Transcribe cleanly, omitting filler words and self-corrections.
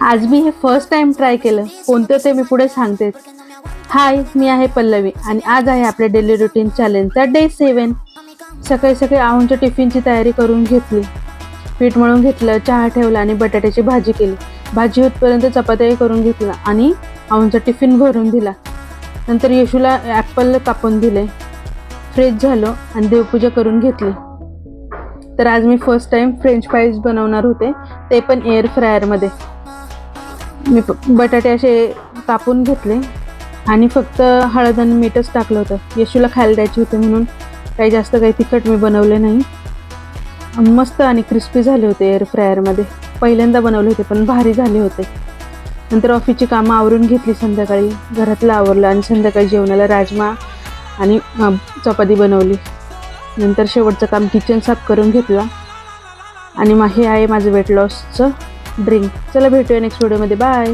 आज मी हे first time try केलं. कोणतं ते मी पुढे सांगतेच. हाय, मी आहे पल्लवी आणि आज आहे आपल्या डेली रुटीन चॅलेंजचा डे 7. सकाळी सकाळी आहुंच्या टिफिनची तयारी करून घेतली. पीठ मळून घेतलं, चहा ठेवला आणि बटाट्याची भाजी केली. भाजी होतपर्यंत चपात्याही करून घेतला आणि आहुंचा टिफिन भरून दिला. नंतर येशूला ॲपल कापून दिले. फ्रेश झालो आणि देवपूजा करून घेतली. तर आज मी फर्स्ट टाइम फ्रेंच फ्राईज बनवणार होते, ते पण एअर फ्रायरमध्ये. मी बटाटे असे कापून घेतले आणि फक्त हळद आणि मीठच टाकलं होतं. येशूला खायला द्यायचे होते म्हणून जास्त काही तिखट मी बनवले नाही. मस्त आणि क्रिस्पी झाले होते एअर फ्रायरमध्ये. पहिल्यांदा बनवले होते पण भारी झाले होते. नंतर ऑफिसची कामं आवरून घेतली. संध्याकाळी घरातलं आवरलं आणि संध्याकाळी जेवणाला राजमा आणि चपाती बनवली. नंतर शेवटचं काम किचन साफ करून घेतला आणि हे आहे माझं वेट लॉसचं ड्रिंक. चला भेटूया नेक्स्ट व्हिडिओमध्ये. बाय.